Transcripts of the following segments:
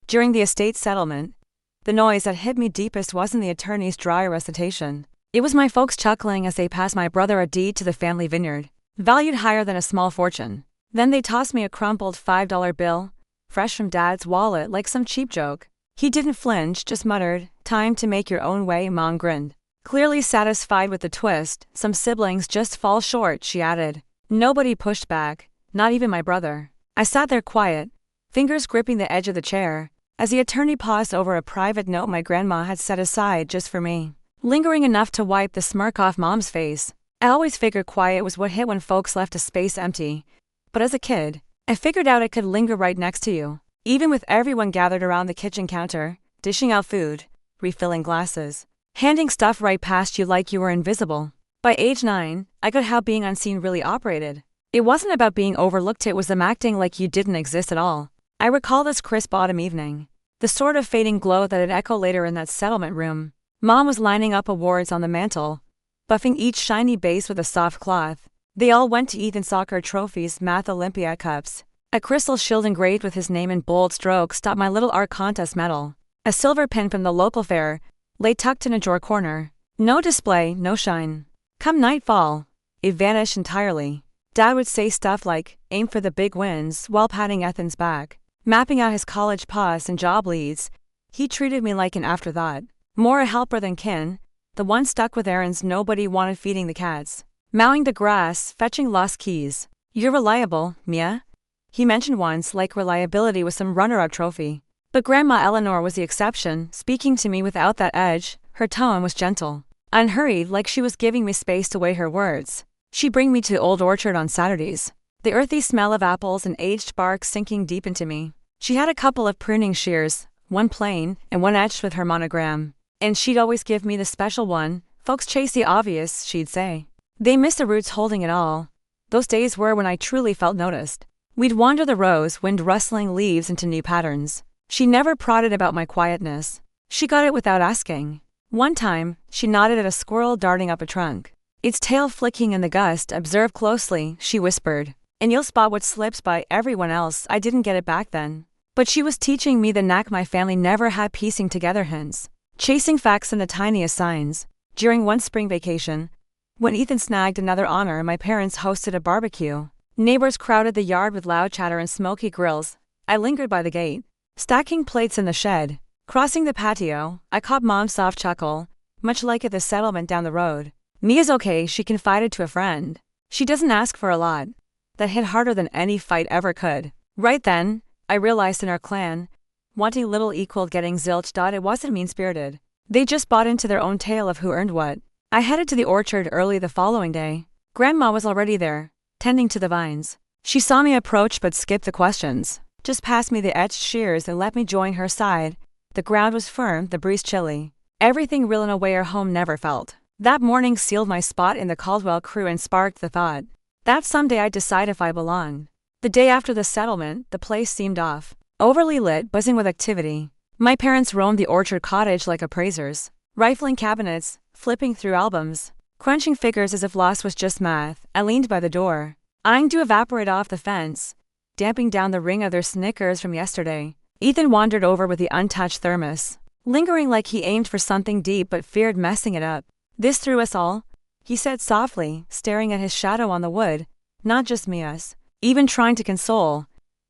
During the estate settlement, the noise that hit me deepest wasn't the attorney's dry recitation. It was my folks chuckling as they passed my brother a deed to the family vineyard, valued higher than a small fortune. Then they tossed me a crumpled $5 bill, fresh from Dad's wallet like some cheap joke. He didn't flinch, just muttered, "Time to make your own way," Mom grinned. Clearly satisfied with the twist. "Some siblings just fall short," she added. Nobody pushed back, not even my brother. I sat there quiet, fingers gripping the edge of the chair, as the attorney paused over a private note my grandma had set aside just for me, lingering enough to wipe the smirk off Mom's face. I always figured quiet was what hit when folks left a space empty. But as a kid, I figured out it could linger right next to you, even with everyone gathered around the kitchen counter, dishing out food, refilling glasses, handing stuff right past you like you were invisible. By age 9, I got how being unseen really operated. It wasn't about being overlooked, it was them acting like you didn't exist at all. I recall this crisp autumn evening, the sort of fading glow that would echo later in that settlement room. Mom was lining up awards on the mantel, buffing each shiny base with a soft cloth. They all went to Ethan's soccer trophies, math Olympiad cups. A crystal shield engraved with his name in bold strokes topped my little art contest medal. A silver pin from the local fair lay tucked in a drawer corner. No display, no shine. Come nightfall, it vanished entirely. Dad would say stuff like, "Aim for the big wins," while patting Ethan's back, mapping out his college paths and job leads. He treated me like an afterthought, more a helper than kin, the one stuck with errands nobody wanted, feeding the cats, mowing the grass, fetching lost keys. "You're reliable, Mia," he mentioned once, like reliability was some runner-up trophy. But Grandma Eleanor was the exception, speaking to me without that edge. Her tone was gentle, unhurried, like she was giving me space to weigh her words. She'd bring me to the old orchard on Saturdays, the earthy smell of apples and aged bark sinking deep into me. She had a couple of pruning shears, one plain and one etched with her monogram, and she'd always give me the special one. "Folks chase the obvious," she'd say. "They miss the roots holding it all." Those days were when I truly felt noticed. We'd wander the rows, wind rustling leaves into new patterns. She never prodded about my quietness. She got it without asking. One time, she nodded at a squirrel darting up a trunk, its tail flicking in the gust. "Observe closely," she whispered, "and you'll spot what slips by everyone else." I didn't get it back then, but she was teaching me the knack my family never had, piecing together hints, chasing facts in the tiniest signs. During one spring vacation, when Ethan snagged another honor, my parents hosted a barbecue. Neighbors crowded the yard with loud chatter and smoky grills. I lingered by the gate, stacking plates in the shed. Crossing the patio, I caught Mom's soft chuckle, much like at the settlement down the road. "Mia's okay," she confided to a friend. "She doesn't ask for a lot." That hit harder than any fight ever could. Right then, I realized in our clan, wanting little equaled getting zilch. It wasn't mean-spirited. They just bought into their own tale of who earned what. I headed to the orchard early the following day. Grandma was already there, tending to the vines. She saw me approach but skipped the questions, just passed me the etched shears and let me join her side. The ground was firm, the breeze chilly. Everything real in a way our home never felt. That morning sealed my spot in the Caldwell crew and sparked the thought that someday I'd decide if I belonged. The day after the settlement, the place seemed off. Overly lit, buzzing with activity. My parents roamed the orchard cottage like appraisers, rifling cabinets, flipping through albums, crunching figures as if loss was just math. I leaned by the door, eyeing to evaporate off the fence, damping down the ring of their Snickers from yesterday. Ethan wandered over with the untouched thermos, lingering like he aimed for something deep but feared messing it up. "This through us all," he said softly, staring at his shadow on the wood. "Not just me, us." Even trying to console,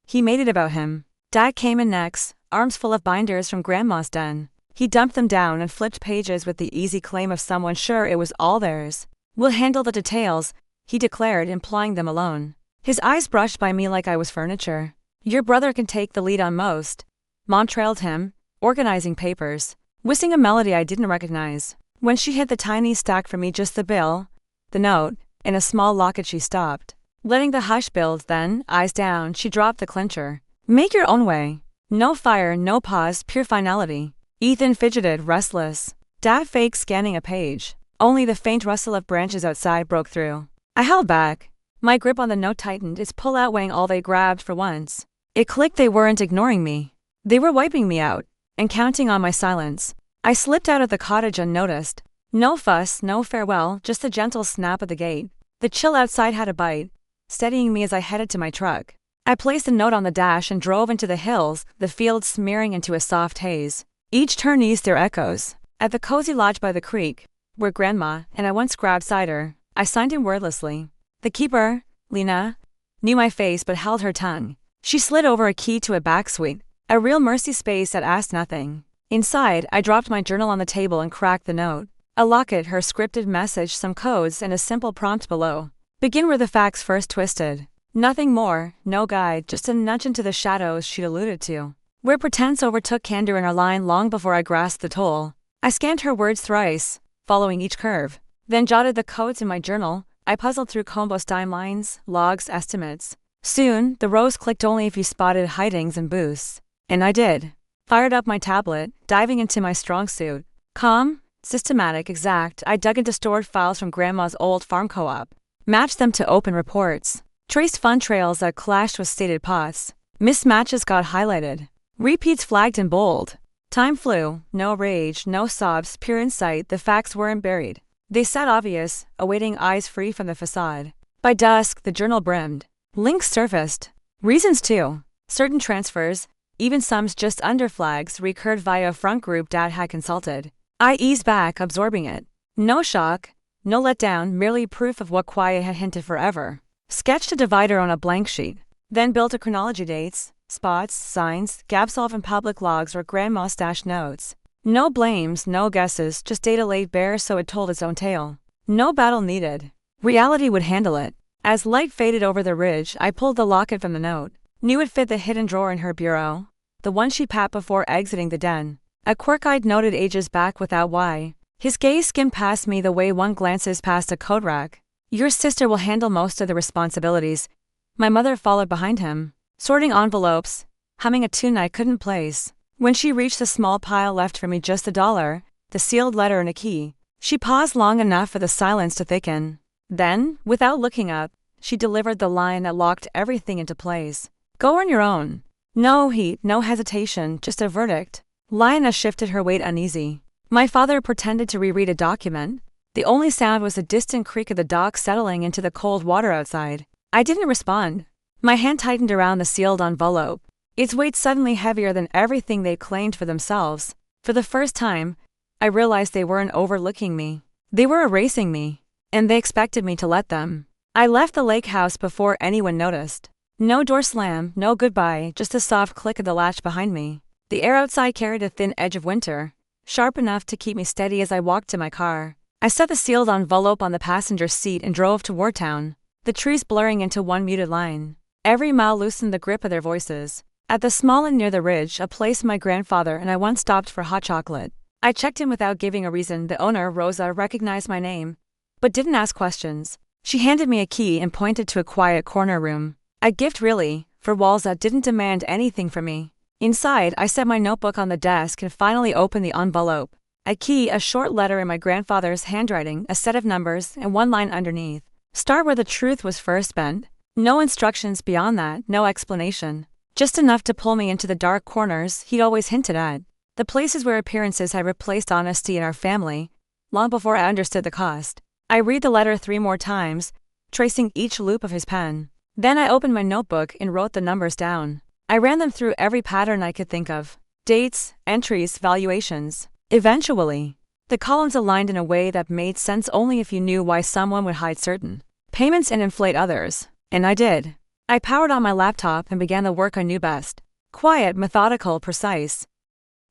he made it about him. Dad came in next, arms full of binders from Grandma's den. He dumped them down and flipped pages with the easy claim of someone sure it was all theirs. "We'll handle the details," he declared, implying them alone. His eyes brushed by me like I was furniture. "Your brother can take the lead on most." Mom trailed him, organizing papers, whistling a melody I didn't recognize. When she hit the tiny stack for me, just the bill, the note, and a small locket, she stopped, letting the hush build. Then, eyes down, she dropped the clincher. "Make your own way." No fire, no pause, pure finality. Ethan fidgeted, restless. Dad faked scanning a page. Only the faint rustle of branches outside broke through. I held back. My grip on the note tightened, its pull-out weighing all they grabbed for once. It clicked, they weren't ignoring me. They were wiping me out, and counting on my silence. I slipped out of the cottage unnoticed. No fuss, no farewell, just a gentle snap of the gate. The chill outside had a bite, steadying me as I headed to my truck. I placed a note on the dash and drove into the hills, the fields smearing into a soft haze. Each turn eased their echoes. At the cozy lodge by the creek, where Grandma and I once grabbed cider, I signed in wordlessly. The keeper, Lena, knew my face but held her tongue. She slid over a key to a back suite, a real mercy space that asked nothing. Inside, I dropped my journal on the table and cracked the note. A locket, her scripted message, some codes, and a simple prompt below. Begin where the facts first twisted. Nothing more, no guide, just a nudge into the shadows she'd alluded to. Where pretense overtook candor in our line long before I grasped the toll. I scanned her words thrice, following each curve. Then jotted the codes in my journal. I puzzled through combos timelines, logs, estimates. Soon, the rows clicked only if you spotted hidings and boosts. And I did. Fired up my tablet, diving into my strong suit. Calm, systematic, exact, I dug into stored files from Grandma's old farm co-op. Matched them to open reports. Traced fund trails that clashed with stated paths. Mismatches got highlighted. Repeats flagged in bold. Time flew, no rage, no sobs, pure insight, the facts weren't buried. They sat obvious, awaiting eyes free from the facade. By dusk, the journal brimmed. Links surfaced. Reasons too. Certain transfers, even sums just under flags, recurred via a front group Dad had consulted. I eased back, absorbing it. No shock, no letdown, merely proof of what quiet had hinted forever. Sketched a divider on a blank sheet. Then built a chronology: dates, spots, signs, gaps solved in public logs or Grandma stashed notes. No blames, no guesses, just data laid bare so it told its own tale. No battle needed. Reality would handle it. As light faded over the ridge, I pulled the locket from the note. Knew it fit the hidden drawer in her bureau. The one she pat before exiting the den. A quirk I'd noted ages back without why. His gaze skimmed past me the way one glances past a code rack. Your sister will handle most of the responsibilities. My mother followed behind him, sorting envelopes, humming a tune I couldn't place. When she reached the small pile left for me, just $1, the sealed letter and a key, she paused long enough for the silence to thicken. Then, without looking up, she delivered the line that locked everything into place. Go on your own. No heat, no hesitation, just a verdict. Lioness shifted her weight uneasy. My father pretended to reread a document. The only sound was the distant creak of the dock settling into the cold water outside. I didn't respond. My hand tightened around the sealed envelope. Its weight suddenly heavier than everything they claimed for themselves. For the first time, I realized they weren't overlooking me. They were erasing me. And they expected me to let them. I left the lake house before anyone noticed. No door slam, no goodbye, just a soft click of the latch behind me. The air outside carried a thin edge of winter, sharp enough to keep me steady as I walked to my car. I set the sealed envelope on the passenger seat and drove toward town, the trees blurring into one muted line. Every mile loosened the grip of their voices. At the small inn near the ridge, a place my grandfather and I once stopped for hot chocolate. I checked in without giving a reason. The owner, Rosa, recognized my name, but didn't ask questions. She handed me a key and pointed to a quiet corner room. A gift really, for walls that didn't demand anything from me. Inside, I set my notebook on the desk and finally opened the envelope. A key, a short letter in my grandfather's handwriting, a set of numbers, and one line underneath. Start where the truth was first spent. No instructions beyond that, no explanation. Just enough to pull me into the dark corners he'd always hinted at. The places where appearances had replaced honesty in our family, long before I understood the cost. I read the letter 3 more times, tracing each loop of his pen. Then I opened my notebook and wrote the numbers down. I ran them through every pattern I could think of. Dates, entries, valuations. Eventually, the columns aligned in a way that made sense only if you knew why someone would hide certain payments and inflate others. And I did. I powered on my laptop and began the work I knew best. Quiet, methodical, precise.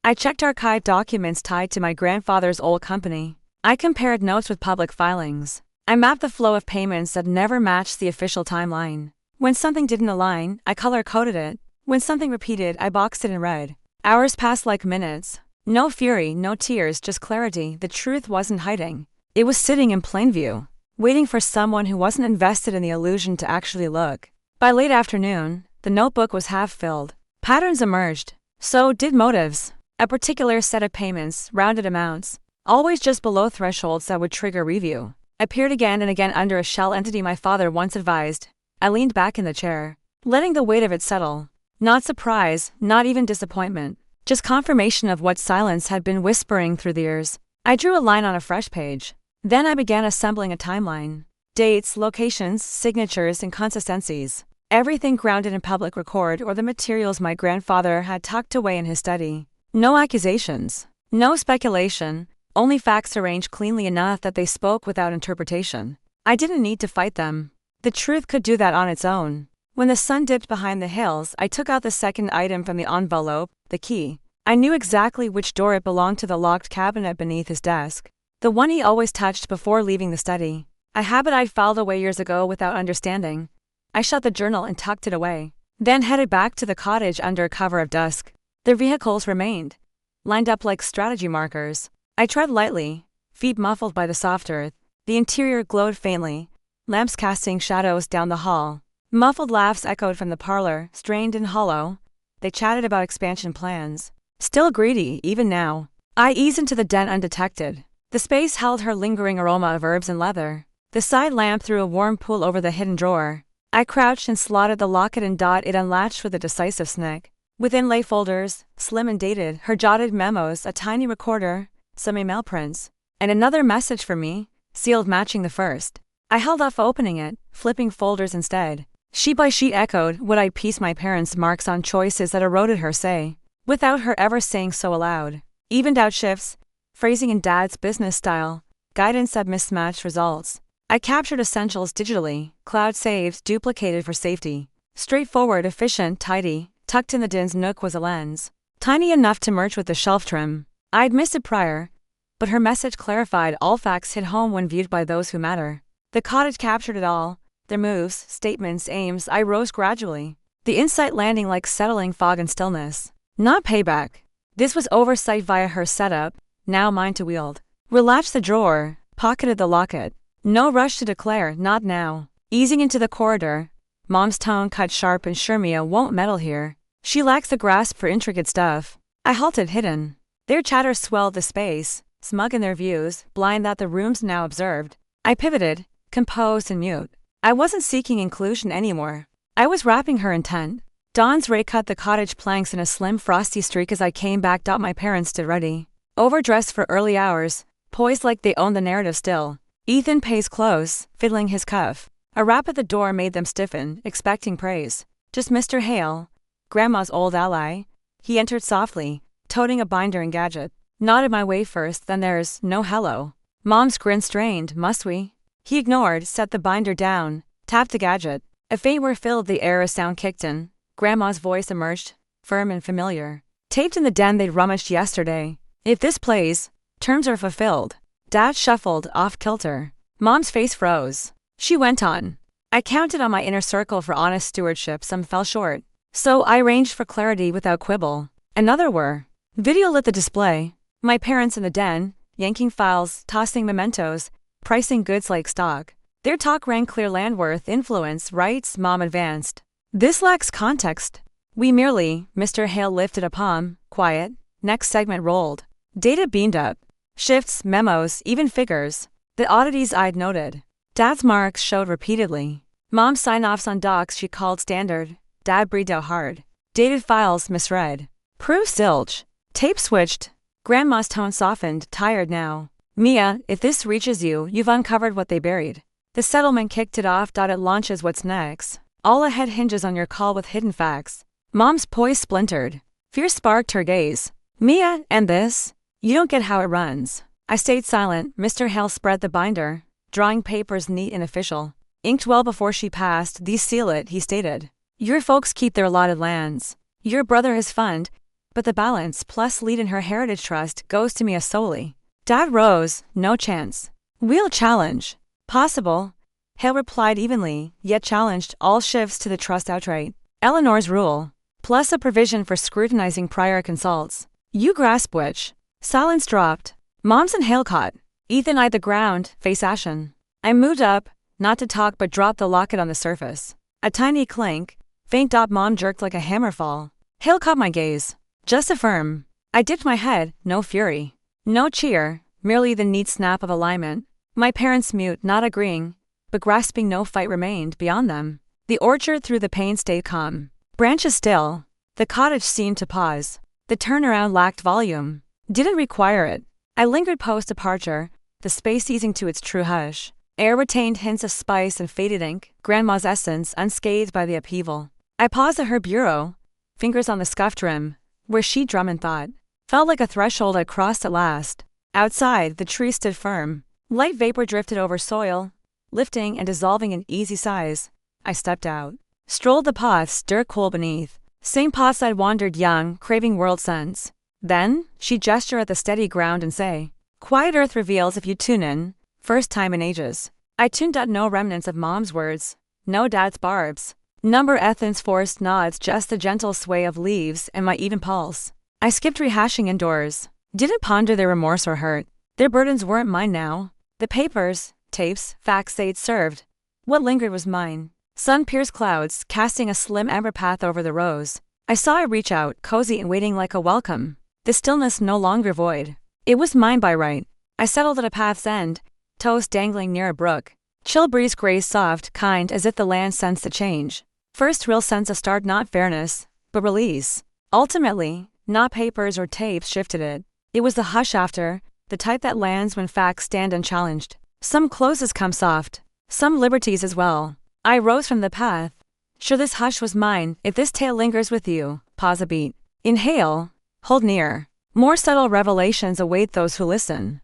I checked archived documents tied to my grandfather's old company. I compared notes with public filings. I mapped the flow of payments that never matched the official timeline. When something didn't align, I color-coded it. When something repeated, I boxed it in red. Hours passed like minutes. No fury, no tears, just clarity. The truth wasn't hiding. It was sitting in plain view, waiting for someone who wasn't invested in the illusion to actually look. By late afternoon, the notebook was half filled. Patterns emerged. So did motives. A particular set of payments, rounded amounts, always just below thresholds that would trigger review, appeared again and again under a shell entity my father once advised. I leaned back in the chair, letting the weight of it settle. Not surprise, not even disappointment, just confirmation of what silence had been whispering through the years. I drew a line on a fresh page. Then I began assembling a timeline. Dates, locations, signatures, and consistencies. Everything grounded in public record or the materials my grandfather had tucked away in his study. No accusations. No speculation. Only facts arranged cleanly enough that they spoke without interpretation. I didn't need to fight them. The truth could do that on its own. When the sun dipped behind the hills, I took out the second item from the envelope, the key. I knew exactly which door it belonged to, the locked cabinet beneath his desk. The one he always touched before leaving the study. A habit I'd filed away years ago without understanding. I shut the journal and tucked it away, then headed back to the cottage under cover of dusk. Their vehicles remained, lined up like strategy markers. I tread lightly, feet muffled by the soft earth. The interior glowed faintly, lamps casting shadows down the hall. Muffled laughs echoed from the parlor, strained and hollow. They chatted about expansion plans. Still greedy, even now. I eased into the den undetected. The space held her lingering aroma of herbs and leather. The side lamp threw a warm pool over the hidden drawer. I crouched and slotted the locket and it unlatched with a decisive snick. Within lay folders, slim and dated, her jotted memos, a tiny recorder, some email prints, and another message for me, sealed matching the first. I held off opening it, flipping folders instead. Sheet by sheet echoed what I'd pieced my parents' marks on choices that eroded her say, without her ever saying so aloud. Evened out shifts, phrasing in Dad's business style, guidance that mismatched results. I captured essentials digitally, cloud saved, duplicated for safety. Straightforward, efficient, tidy, tucked in the den's nook was a lens. Tiny enough to merge with the shelf trim. I'd missed it prior, but her message clarified. All facts hit home when viewed by those who matter. The cottage captured it all, their moves, statements, aims. I rose gradually, the insight landing like settling fog and stillness. Not payback. This was oversight via her setup, now mine to wield. Relatched the drawer, pocketed the locket. No rush to declare, not now. Easing into the corridor, Mom's tone cut sharp and Shermia won't meddle here. She lacks the grasp for intricate stuff. I halted, hidden. Their chatter swelled the space, smug in their views, blind that the rooms now observed. I pivoted, composed and mute. I wasn't seeking inclusion anymore. I was wrapping her intent. Dawn's ray cut the cottage planks in a slim frosty streak as I came back. My parents stood ready, overdressed for early hours, poised like they owned the narrative still. Ethan paced close, fiddling his cuff. A rap at the door made them stiffen, expecting praise. Just Mr. Hale, Grandma's old ally. He entered softly, toting a binder and gadget. Nodded my way first, then there's no hello. Mom's grin strained. Must we? He ignored, set the binder down, tapped the gadget. A faint whir filled the air as sound kicked in. Grandma's voice emerged, firm and familiar. Taped in the den they'd rummaged yesterday. If this plays, terms are fulfilled. Dad shuffled, off kilter. Mom's face froze. She went on. I counted on my inner circle for honest stewardship. Some fell short. So I arranged for clarity without quibble. Another were. Video lit the display. My parents in the den, yanking files, tossing mementos, pricing goods like stock. Their talk rang clear. Land worth, influence, rights. Mom advanced. This lacks context. We merely, Mr. Hale lifted a palm, quiet. Next segment rolled. Data beamed up. Shifts, memos, even figures. The oddities I'd noted. Dad's marks showed repeatedly. Mom's sign-offs on docs she called standard. Dad breathed out hard. Dated files misread. Proof zilch. Tape switched. Grandma's tone softened, tired now. Mia, if this reaches you, you've uncovered what they buried. The settlement kicked it off. It launches what's next. All ahead hinges on your call with hidden facts. Mom's poise splintered. Fear sparked her gaze. Mia, and this? You don't get how it runs. I stayed silent. Mr. Hale spread the binder, drawing papers neat and official. Inked well before she passed. These seal it, he stated. Your folks keep their allotted lands. Your brother has fund, but the balance plus lead in her heritage trust goes to Mia solely. Dad rose. No chance. We'll challenge. Possible. Hale replied evenly, yet challenged all shifts to the trust outright. Eleanor's rule, plus a provision for scrutinizing prior consults. You grasp which? Silence dropped. Mom's and Hale caught. Ethan eyed the ground, face ashen. I moved up, not to talk but dropped the locket on the surface. A tiny clink, faint dot. Mom jerked like a hammer fall. Hale caught my gaze. Just affirm. I dipped my head, no fury. No cheer, merely the neat snap of alignment. My parents mute, not agreeing, but grasping. No fight remained beyond them. The orchard through the pain stayed calm. Branches still. The cottage seemed to pause. The turnaround lacked volume. Didn't require it. I lingered post-departure, the space easing to its true hush. Air retained hints of spice and faded ink, Grandma's essence unscathed by the upheaval. I paused at her bureau, fingers on the scuffed rim, where she'd drum in thought. Felt like a threshold I'd crossed at last. Outside, the tree stood firm. Light vapor drifted over soil, lifting and dissolving in easy sighs. I stepped out. Strolled the paths, dirt cool beneath. Same paths I'd wandered young, craving world sense. Then, she'd gesture at the steady ground and say, "Quiet earth reveals if you tune in." First time in ages. I tuned out no remnants of Mom's words, no Dad's barbs. Number Ethan's forced nods, just the gentle sway of leaves and my even pulse. I skipped rehashing indoors. Didn't ponder their remorse or hurt. Their burdens weren't mine now. The papers, tapes, facts they'd served. What lingered was mine. Sun-pierced clouds, casting a slim amber path over the rose. I saw it reach out, cozy and waiting like a welcome. The stillness no longer void. It was mine by right. I settled at a path's end, toes dangling near a brook. Chill breeze grazed soft, kind, as if the land sensed the change. First real sense of start, not fairness, but release. Ultimately, not papers or tapes shifted it. It was the hush after, the type that lands when facts stand unchallenged. Some closes come soft, some liberties as well. I rose from the path. Sure, this hush was mine. If this tale lingers with you, pause a beat. Inhale, hold near. More subtle revelations await those who listen.